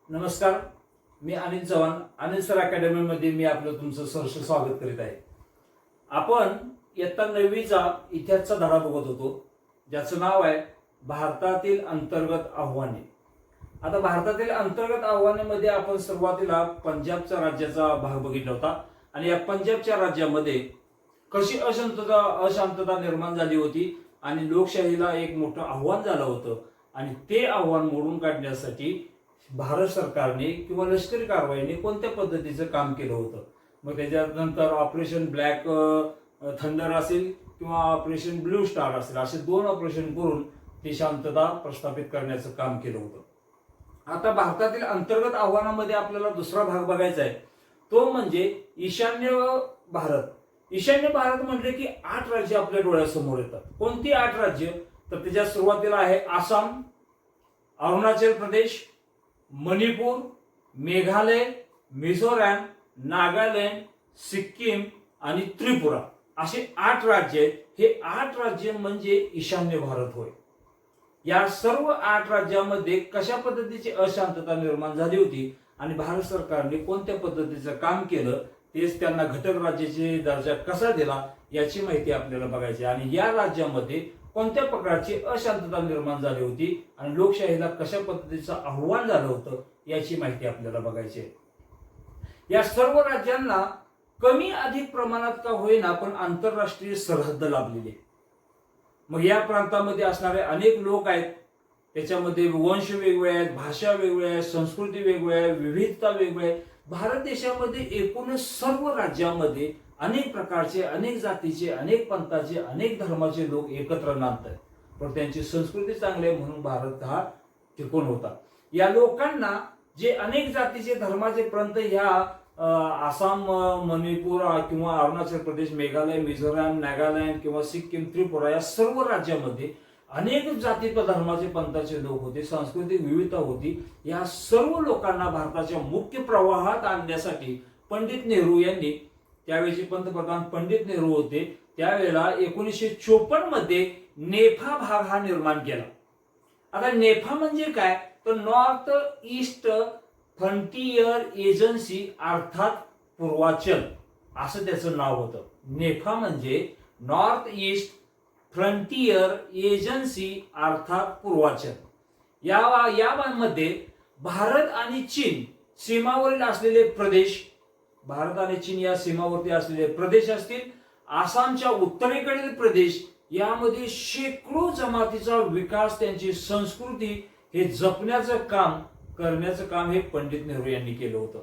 नमस्कार, मी अनिल चव्हाण. अनिल सर अकॅडमीमध्ये मी आपलं तुमचं सहर्ष स्वागत करीत आहे. आपण इयत्ता 9वीचा इतिहासचा धडा बघत होतो, ज्याचं नाव आहे भारतातील अंतर्गत आव्हाने. आता भारतातील अंतर्गत आव्हानामध्ये आपण सुरुवातीला पंजाबच्या राज्याचा भाग बघितला होता आणि या पंजाबच्या राज्यामध्ये कशी अशांतता निर्माण झाली होती आणि लोकशाहीला एक मोठं आव्हान झालं होतं आणि ते आव्हान मोडून काढण्यासाठी भारत सरकारने किंवा लष्करी कारवाईने कोणत्या पद्धतीचं काम केलं होतं. मग त्याच्यानंतर ऑपरेशन ब्लॅक थंडर असेल किंवा ऑपरेशन ब्लू स्टार असेल, असे 2 ऑपरेशन करून ती शांतता प्रस्थापित करण्याचं काम केलं होतं. आता भारतातील अंतर्गत आव्हानामध्ये आपल्याला दुसरा भाग बघायचा आहे, तो म्हणजे ईशान्य भारत. ईशान्य भारत म्हटले की 8 राज्य आपल्या डोळ्यासमोर येतात. कोणती 8 राज्य? तर त्याच्या सुरुवातीला आहे आसाम, अरुणाचल प्रदेश, मणिपूर, मेघालय, मिझोरम, नागालँड, सिक्कीम आणि त्रिपुरा. असे 8 राज्य आहेत. हे 8 राज्य म्हणजे ईशान्य भारत होय. या सर्व 8 राज्यांमध्ये कशा पद्धतीची अशांतता निर्माण झाली होती आणि भारत सरकारने कोणत्या पद्धतीचं काम केलं, तेच त्यांना घटक राज्याची दर्जा कसा दिला याची माहिती आपल्याला बघायची. आणि या राज्यामध्ये कोणत्या प्रकारची अशांतता निर्माण झाली होती आणि लोकशाहीला कशा पद्धतीचं आव्हान झालं होतं याची माहिती आपल्याला बघायची आहे. या सर्व राज्यांना कमी अधिक प्रमाणात का होईना पण आंतरराष्ट्रीय सरहद्द लाभलेली आहे. मग या प्रांतामध्ये असणारे अनेक लोक आहेत, त्याच्यामध्ये वंश वेगवेगळे आहेत, भाषा वेगवेगळ्या आहेत, संस्कृती वेगवेगळ्या आहे, विविधता वेगवेगळी आहे. भारत देशामध्ये एकूणच सर्व राज्यांमध्ये अनेक प्रकारचे, अनेक जातीचे, अनेक पंथाचे, अनेक धर्माचे लोक एकत्र नांदतात. पण त्यांची संस्कृती चांगली आहे म्हणून भारत हा टिकून होता. या लोकांना जे अनेक जातीचे, धर्माचे पंथ ह्या आसाम, मणिपूर किंवा अरुणाचल प्रदेश, मेघालय, मिझोरम, नागालँड किंवा सिक्कीम, त्रिपुरा या सर्व राज्यामध्ये अनेक जाती धर्माचे पंथाचे लोक होते, सांस्कृतिक विविधता होती. या सर्व लोकांना भारताच्या मुख्य प्रवाहात आणण्यासाठी पंडित नेहरू यांनी, त्यावेळेचे पंतप्रधान पंडित नेहरू होते, त्यावेळेला 1954 मध्ये नेफा भाग हा निर्माण केला. आता नेफा म्हणजे काय? तर नॉर्थ ईस्ट फ्रंटियर एजन्सी अर्थात पूर्वाचल असं त्याचं नाव होतं. नेफा म्हणजे नॉर्थ ईस्ट फ्रंटियर एजन्सी अर्थात पूर्वाचल. यामध्ये भारत आणि चीन सीमावरील असलेले प्रदेश, भारत आणि चीन या सीमावरती असलेले प्रदेश असतील, आसामच्या उत्तरेकडील प्रदेश, यामध्ये शेकडो जमातीचा विकास, त्यांची संस्कृती हे जपण्याचं काम करण्याचं काम हे पंडित नेहरू यांनी केलं होतं.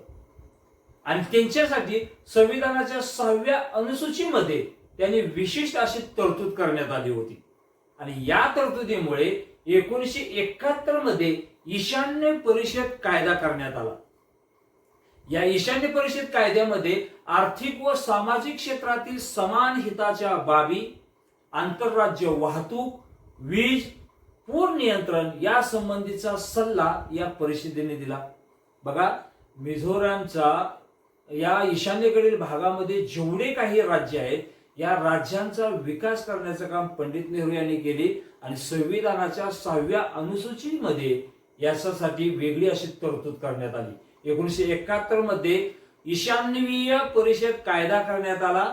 आणि त्यांच्यासाठी संविधानाच्या 6व्या अनुसूचीमध्ये त्यांनी विशिष्ट अशी तरतूद करण्यात आली होती. आणि या तरतुदीमुळे 1971 मध्ये ईशान्य परिषद कायदा करण्यात आला. या ईशान्य परिषद कायद्यामध्ये आर्थिक व सामाजिक क्षेत्रातील समान हिताच्या बाबी, आंतरराज्य वाहतूक, वीज, पूर नियंत्रण या संबंधीचा सल्ला या परिषदेने दिला. बघा, मिझोरमचा या ईशान्येकडील भागामध्ये जेवढे काही राज्य आहेत, या राज्यांचा विकास करण्याचं काम पंडित नेहरू यांनी केले. आणि संविधानाच्या 6व्या अनुसूचीमध्ये याच्यासाठी वेगळी अशी तरतूद करण्यात आली. 1971 मध्ये ईशान्य परिषद कायदा करण्यात आला.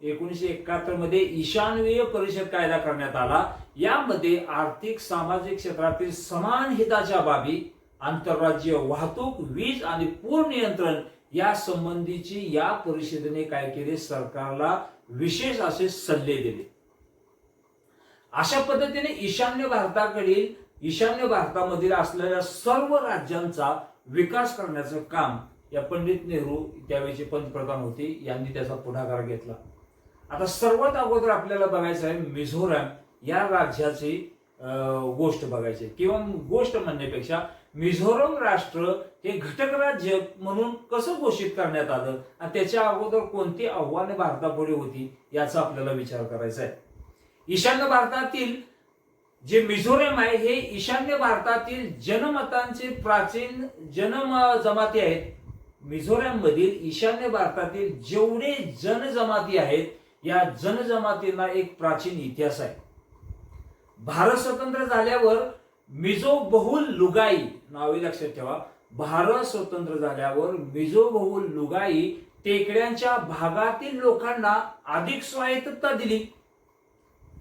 1971 मध्ये ईशान्य परिषद कायदा करण्यात आला. यामध्ये आर्थिक सामाजिक क्षेत्रातील समान हिताच्या बाबी, आंतरराज्य वाहतूक, वीज आणि पूर नियंत्रण या संबंधीची या परिषदेने काय केले? सरकारला विशेष असे सल्ले दिले. अशा पद्धतीने ईशान्य भारतामधील असलेल्या सर्व राज्यांचा विकास करण्याचं काम या पंडित नेहरू, त्यावेळेचे पंतप्रधान होते, यांनी त्याचा पुढाकार घेतला. आता सर्वात अगोदर आपल्याला बघायचं आहे मिझोरम या राज्याची गोष्ट बघायची, किंवा गोष्ट म्हणण्यापेक्षा मिझोरम राष्ट्र हे घटक राज्य म्हणून कसं घोषित करण्यात आलं आणि त्याच्या अगोदर कोणती आव्हाने भारतापुढे होती याचा आपल्याला विचार करायचा आहे. ईशान्य भारतातील जे मिझोरम आहे हे ईशान्य भारतातील जनमतांचे प्राचीन जनजमाती आहेत. मिझोरम मधील ईशान्य भारतातील जेवढे जनजमाती आहेत, या जनजमातींना एक प्राचीन इतिहास आहे. भारत स्वतंत्र झाल्यावर मिझो बहुल लुगाई, नावे लक्षात ठेवा, भारत स्वतंत्र झाल्यावर मिझो बहुल लुगाई टेकड्यांच्या भागातील लोकांना अधिक स्वायत्तता दिली.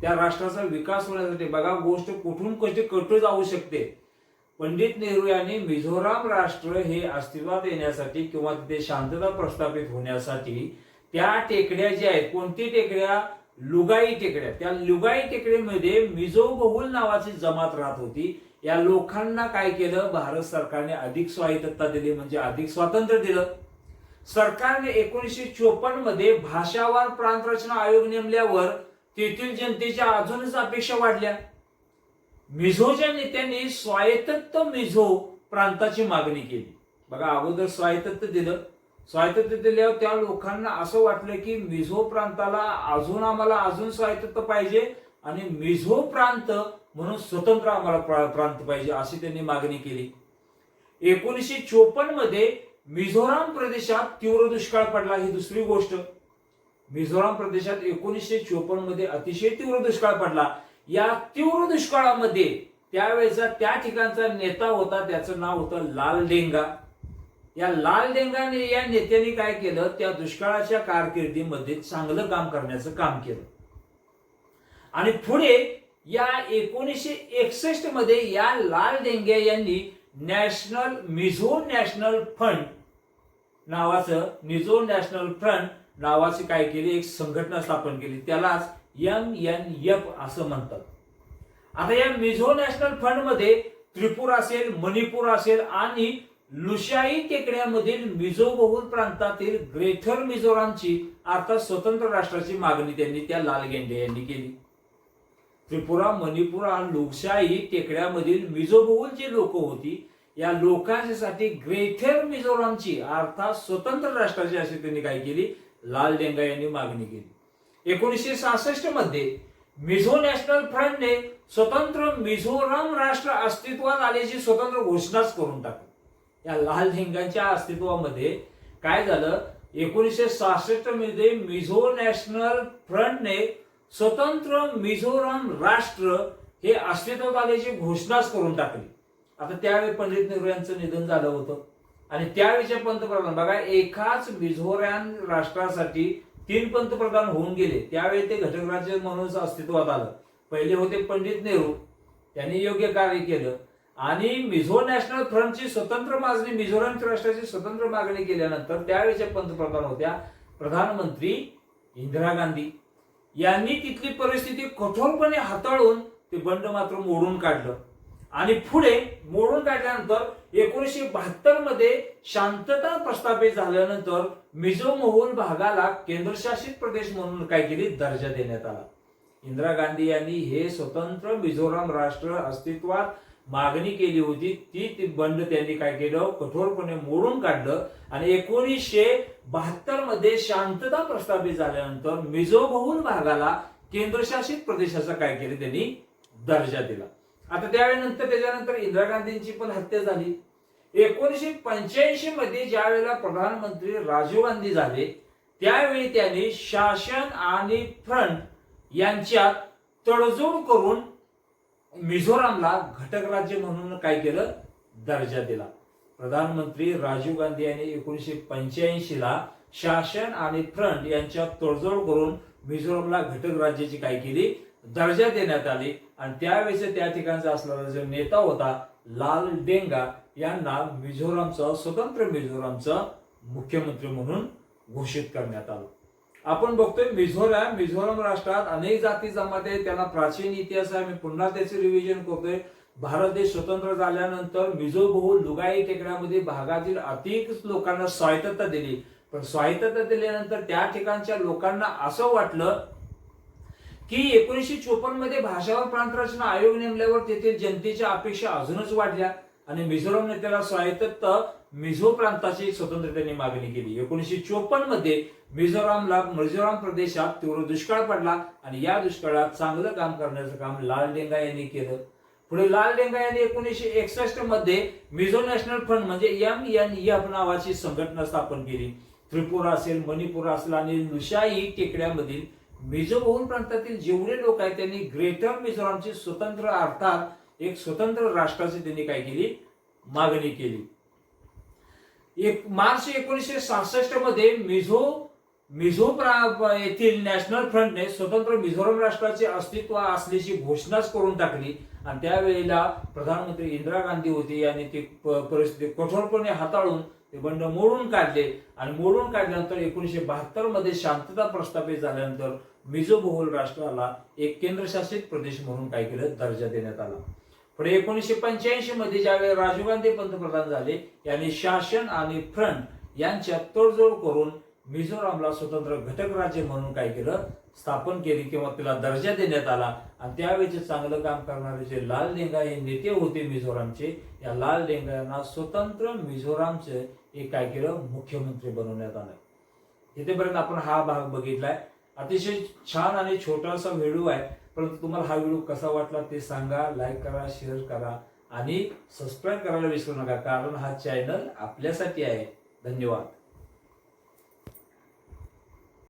त्या राष्ट्राचा विकास होण्यासाठी बघा गोष्ट कुठून कशी कटू जाऊ शकते. पंडित नेहरू यांनी मिझोराम राष्ट्र हे अस्तित्वात येण्यासाठी किंवा तिथे शांतता प्रस्थापित होण्यासाठी त्या टेकड्या ज्या आहेत, कोणती टेकड्या, लुगाई टेकड्या, त्या लुगाई टेकडीमध्ये मिझो बहुल नावाची जमात राहत होती. या लोकांना काय केलं, भारत सरकारने अधिक स्वायत्तता दिली, म्हणजे अधिक स्वातंत्र्य दिलं. सरकारने 1954 मध्ये भाषावार प्रांत रचना आयोग नेमल्यावर तेथील जनतेच्या अजूनच अपेक्षा वाढल्या. मिझोच्या नेत्यांनी स्वायत्त मिझो प्रांताची मागणी केली. बघा अगोदर स्वायत्त दिलं, स्वायत्त दिल्यावर त्या लोकांना असं वाटलं की मिझो प्रांताला आम्हाला अजून स्वायत्त पाहिजे आणि मिझो प्रांत म्हणून स्वतंत्र आम्हाला प्रांत पाहिजे अशी त्यांनी मागणी केली. 1954 मध्ये मिझोराम प्रदेशात तीव्र दुष्काळ पडला. ही दुसरी गोष्ट, मिझोराम प्रदेशात 1954 मध्ये अतिशय तीव्र दुष्काळ पडला. या तीव्र दुष्काळामध्ये त्यावेळेचा त्या ठिकाणचा नेता होता, त्याचं नाव होतं लाल डेंगा. या लाल डेंगाने या नेत्याने काय केलं, त्या दुष्काळाच्या कारकिर्दीमध्ये चांगलं काम करण्याचं काम केलं. आणि पुढे या 1961 मध्ये या लाल डेंगा यांनी मिझो नॅशनल फ्रंट नावाची काय केली, एक संघटना स्थापन केली. त्यालाच MNF असं म्हणतात. आता या मिझो नॅशनल फ्रंट मध्ये त्रिपुरा असेल, मणिपूर असेल आणि लुशाई टेकड्यामधील मिझो बहुल प्रांतातील ग्रेटर मिझोरामची अर्थात स्वतंत्र राष्ट्राची मागणी त्यांनी त्या लाल गेंडे यांनी केली. त्रिपुरा, मणिपूर आणि लुशाई टेकड्यामधील मिझो बहुल जी लोक होती, या लोकांसाठी ग्रेटर मिझोरामची अर्थात स्वतंत्र राष्ट्राची अशी त्यांनी काय केली, लाल डेंगा यांनी मागणी केली. 1966 मध्ये मिझो नॅशनल फ्रंटने स्वतंत्र मिझोराम राष्ट्र अस्तित्वात आल्याची स्वतंत्र घोषणाच करून टाकली. या लाल डेंगाच्या अस्तित्वामध्ये काय झालं, 1966 मध्ये मिझो नॅशनल फ्रंटने स्वतंत्र मिझोराम राष्ट्र हे अस्तित्वात आल्याची घोषणाच करून टाकली. आता त्यावेळी पंडित नेहरू यांचं निधन झालं होतं आणि त्यावेळीचे पंतप्रधान बघा, एकाच मिझोराम राष्ट्रासाठी 3 पंतप्रधान होऊन गेले. त्यावेळी ते घटक राज्य म्हणून अस्तित्वात आलं. पहिले होते पंडित नेहरू, त्यांनी योग्य कार्य केलं आणि मिझो नॅशनल फ्रंटची स्वतंत्र मागणी, मिझोराम राष्ट्राची स्वतंत्र मागणी केल्यानंतर त्यावेळेच्या पंतप्रधान होत्या प्रधानमंत्री इंदिरा गांधी. यांनी तिथली परिस्थिती कठोरपणे हाताळून ते बंड मात्र मोडून काढलं आणि पुढे मोडून काढल्यानंतर 1972 मध्ये शांतता प्रस्थापित झाल्यानंतर मिझो बहुल भागाला केंद्रशासित प्रदेश म्हणून काय केली, दर्जा देण्यात आला. इंदिरा गांधी यांनी हे स्वतंत्र मिझोराम राष्ट्र अस्तित्वात मागणी केली होती, ती बंड त्यांनी काय केलं, कठोरपणे मोडून काढलं आणि 1972 मध्ये शांतता प्रस्थापित झाल्यानंतर मिझो बहुल भागाला केंद्रशासित प्रदेशाचा काय केले, त्यांनी दर्जा दिला. आता त्याच्यानंतर इंदिरा गांधींची पण हत्या झाली. 1985 मध्ये ज्या वेळेला प्रधानमंत्री राजीव गांधी झाले त्यावेळी त्यांनी शासन आणि फ्रंट यांच्यात तडजोड करून मिझोरामला घटक राज्य म्हणून काय केलं, दर्जा दिला. प्रधानमंत्री राजीव गांधी यांनी 1985 ला शासन आणि फ्रंट यांच्यात तडजोड करून मिझोरामला घटक राज्याची काय केली, दर्जा देण्यात आली आणि त्यावेळेस त्या ठिकाणचा असणारा जो नेता होता लाल डेंगा यांना मिझोरामचा स्वतंत्र मिझोरामचा मुख्यमंत्री म्हणून घोषित करण्यात आलं. आपण बघतोय मिझोराम राष्ट्रात अनेक जाती जमाती आहेत, त्यांना प्राचीन इतिहास आहे. मी पुन्हा त्याचे रिव्हिजन करतोय. भारत देश स्वतंत्र झाल्यानंतर मिझो बहुल लुगाई टेकड्यामध्ये भागातील अधिक लोकांना स्वायत्तता दिली, पण स्वायत्तता दिल्यानंतर त्या ठिकाणच्या लोकांना असं वाटलं की 1954 मध्ये भाषावर प्रांत रचना आयोग नेमल्यावर तेथील जनतेच्या अपेक्षा अजूनच वाढल्या आणि मिझोरामने त्याला स्वायत्त मिझो प्रांताची स्वतंत्र त्यांनी मागणी केली. 1954 मध्ये मिझोराम प्रदेशात तीव्र दुष्काळ पडला आणि या दुष्काळात चांगलं काम करण्याचं काम लाल डेंगा यांनी केलं. पुढे लाल डेंगा यांनी 1961 मध्ये मिझो नॅशनल फ्रंट म्हणजे MNF नावाची संघटना स्थापन केली. त्रिपुरा असेल, मणिपूर असेल आणि लुशाई टेकड्यामधील मिझो बहुल प्रांतातील जेवढे लोक आहेत त्यांनी ग्रेटर मिझोरामची स्वतंत्र अर्थात एक स्वतंत्र राष्ट्राची त्यांनी काय केली, मागणी केली. मार्च 1966 मध्ये येथील नॅशनल फ्रंटने स्वतंत्र मिझोराम राष्ट्राचे अस्तित्व असल्याची घोषणाच करून टाकली. आणि त्यावेळेला प्रधानमंत्री इंदिरा गांधी होते यांनी ती परिस्थिती कठोरपणे हाताळून ते बंड मोडून काढले. आणि मोडून काढल्यानंतर 1972 मध्ये शांतता प्रस्थापित झाल्यानंतर मिझो बहुल राष्ट्राला एक केंद्रशासित प्रदेश म्हणून काय केलं, दर्जा देण्यात आला. पुढे 1985 मध्ये ज्यावेळी राजीव गांधी पंतप्रधान झाले, यांनी शासन आणि फ्रंट यांच्यात तडजोड करून मिझोरामला स्वतंत्र घटक राज्य म्हणून काय केलं, स्थापन केली किंवा तिला दर्जा देण्यात आला. आणि त्यावेळेचे चांगलं काम करणारे जे लाल डेंगा हे नेते होते मिझोरामचे, या लाल डेंगा यांना स्वतंत्र मिझोरामचे एक काय केलं, मुख्यमंत्री बनवण्यात आलं. इथेपर्यंत आपण हा भाग बघितलाय. अतिशय छान आणि छोटासा व्हिडिओ आहे, परंतु तुम्हाला हा व्हिडिओ कसा वाटला ते सांगा, लाईक करा, शेअर करा आणि सबस्क्राईब करायला विसरू नका, कारण हा चॅनल आपल्यासाठी आहे. धन्यवाद.